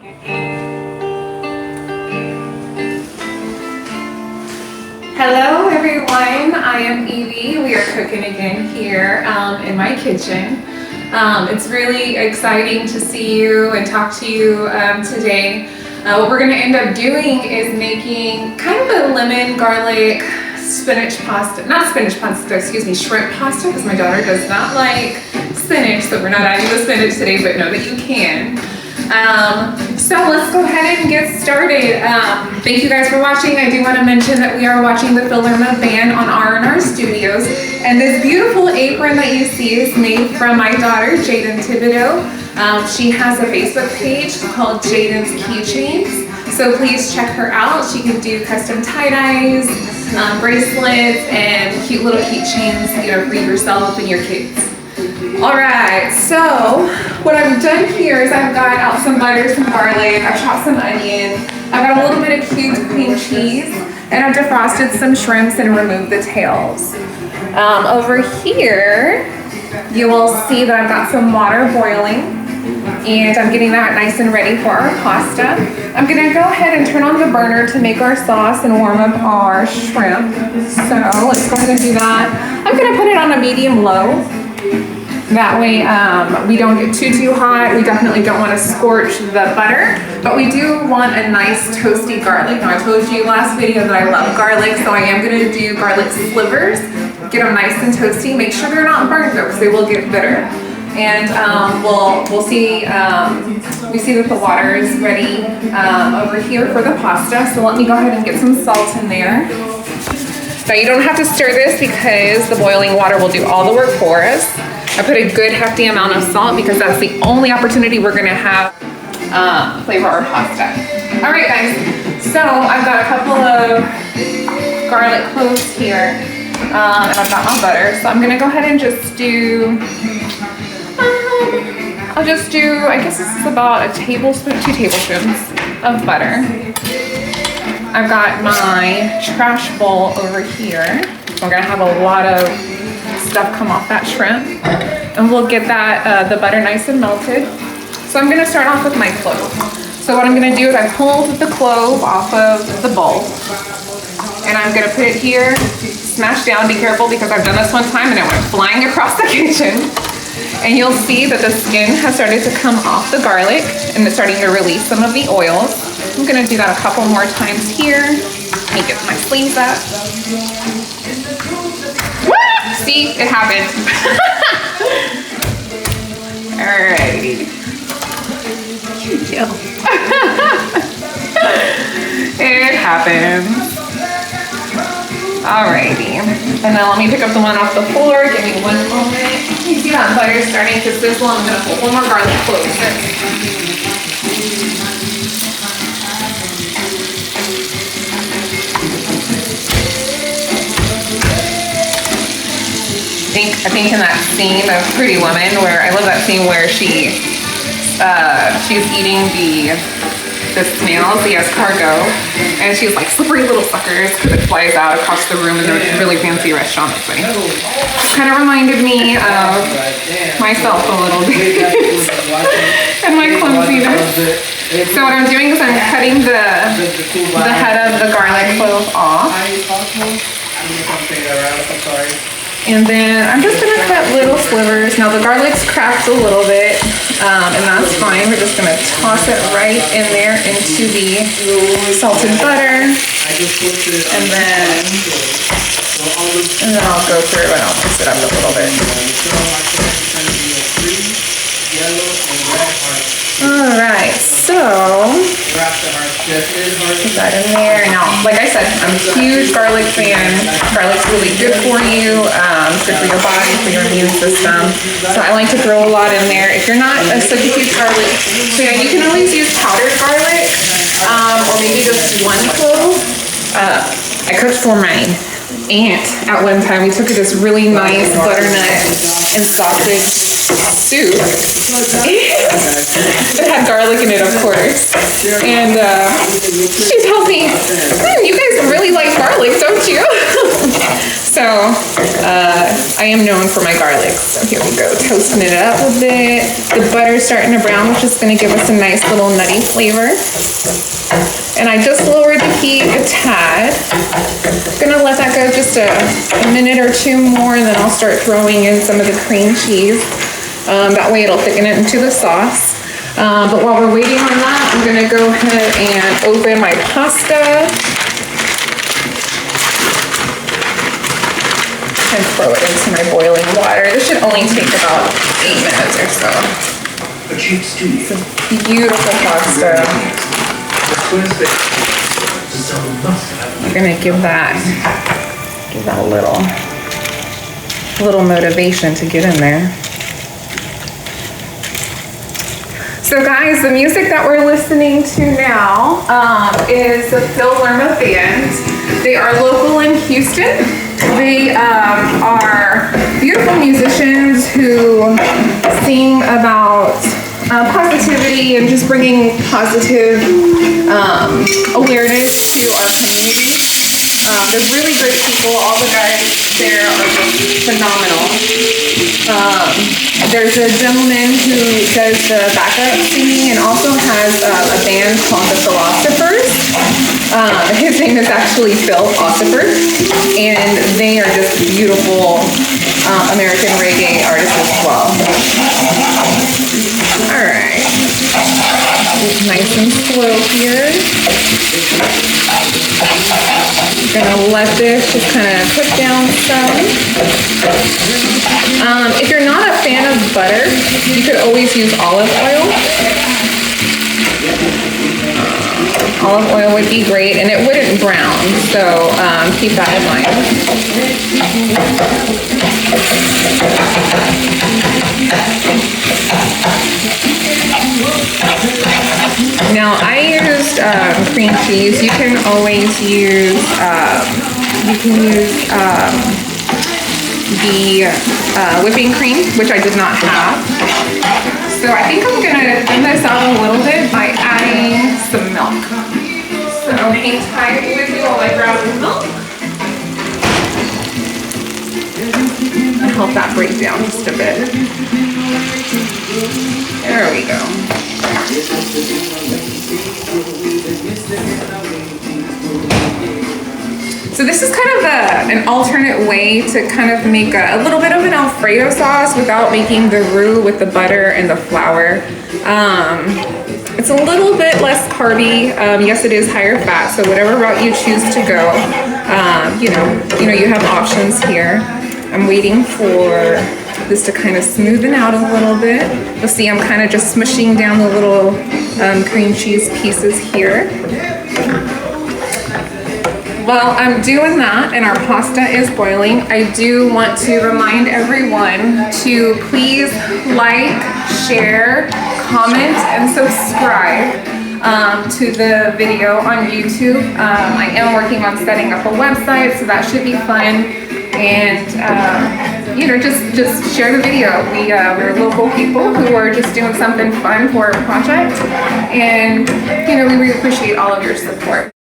Hello everyone, I am Evie. We are cooking again here in my kitchen. It's really exciting to see you and talk to you today. What we're going to end up doing is making kind of a lemon garlic spinach pasta, not spinach pasta, excuse me, shrimp pasta, because my daughter does not like spinach, so we're not adding the spinach today, but know that you can. So let's go ahead and get started. Thank you guys for watching. I do want to mention that we are watching the Lerma band on R&R Studios, and this beautiful apron that you see is made from my daughter, Jaden Thibodeau. She has a Facebook page called Jaden's Keychains, so please check her out. She can do custom tie-dyes, bracelets, and cute little keychains, you know, for yourself and your kids. Alright, so what I've done here is I've got out some butter, some garlic, I've chopped some onion, I've got a little bit of cubed cream cheese, and I've defrosted some shrimps and removed the tails. Over here, you will see that I've got some water boiling, and I'm getting that nice and ready for our pasta. I'm gonna go ahead and turn on the burner to make our sauce and warm up our shrimp. So let's go ahead and do that. I'm gonna put it on a medium-low. That way we don't get too hot. We definitely don't want to scorch the butter, but we do want a nice toasty garlic. Now I told you last video that I love garlic, so I am going to do garlic slivers. Get them nice and toasty. Make sure they're not burnt though, because they will get bitter. And we'll see. We see that the water is ready over here for the pasta. So let me go ahead and get some salt in there. Now you don't have to stir this because the boiling water will do all the work for us. I put a good hefty amount of salt because that's the only opportunity we're gonna have flavor our pasta. All right guys, so I've got a couple of garlic cloves here, and I've got my butter. So I'm gonna go ahead and just do, I guess this is about a tablespoon, 2 tablespoons of butter. I've got my trash bowl over here. So I'm gonna have a lot of stuff come off that shrimp, and we'll get that the butter nice and melted. So I'm gonna start off with my clove. So what I'm gonna do is I pulled the clove off of the bowl, and I'm gonna put it here, smash down. Be careful because I've done this one time and it went flying across the kitchen. And you'll see that the skin has started to come off the garlic and it's starting to release some of the oils. I'm gonna do that a couple more times here. Let me get my sleeves up. See, it happened. Alrighty. It happened. Alrighty. And then let me pick up the one off the floor. Give me one moment. You see that butter starting to sizzle. I'm gonna put one more garlic clove in. I think in that scene of Pretty Woman, where I love that scene where she's eating the snails, the escargot, and she's like, slippery little suckers, because it flies out across the room in a really fancy restaurant. That's funny. Kind of reminded me of myself a little bit and my clumsiness. So what I'm doing is I'm cutting the head of the garlic clove off. And then I'm just gonna cut little slivers. Now the garlic's cracked a little bit, and that's fine. We're just gonna toss it right in there into the salted butter. And then I'll go through and I'll mix it up a little bit. All right, so put that in there. Now, like I said, I'm a huge garlic fan. Garlic's really good for you. It's good for your body, for your immune system. So I like to throw a lot in there. If you're not such a huge garlic fan, you can always use powdered garlic, or maybe just one clove. I cooked for my aunt at one time. We took her this really nice butternut and sausage soup. It had garlic in it, of course. And she tells me, you guys really like garlic, don't you? So I am known for my garlic. So here we go, toasting it up a bit. The butter's starting to brown, which is gonna give us a nice little nutty flavor. And I just lowered the heat a tad. Gonna let that go just a minute or two more, and then I'll start throwing in some of the cream cheese. That way it'll thicken it into the sauce. But while we're waiting on that, I'm gonna go ahead and open my pasta and throw it into my boiling water. This should only take about 8 minutes or so. It's a beautiful pasta. You're gonna give that a little motivation to get in there. So guys, the music that we're listening to now is the Lerma Band. They are local in Houston. They are beautiful musicians who sing about positivity and just bringing positive awareness to our community. They're really great people. All the guys there are just phenomenal. There's a gentleman who does the backup singing and also has a band called the Philosophers. His name is actually Phil Ossifer, and they are just beautiful American reggae artists as well. All right, nice and slow here. Gonna let this just kind of cook down some. If you're not a fan of butter, you could always use olive oil. Olive oil would be great, and it wouldn't brown, so keep that in mind. Now I used cream cheese. You can always use the whipping cream, which I did not have. So I think I'm gonna thin this out a little bit by adding some milk. So hang tight with me while I grab the milk and help that break down just a bit. There we go. So this is kind of an alternate way to kind of make a little bit of an Alfredo sauce without making the roux with the butter and the flour. It's a little bit less carby. Yes, it is higher fat, so whatever route you choose to go, you have options here. I'm waiting for this to kind of smoothen out a little bit. You'll see I'm kind of just smushing down the little cream cheese pieces here. While I'm doing that and our pasta is boiling, I do want to remind everyone to please like, share, comment, and subscribe to the video on YouTube. I am working on setting up a website, so that should be fun. And just share the video. We're local people who are just doing something fun for a project, and we really appreciate all of your support.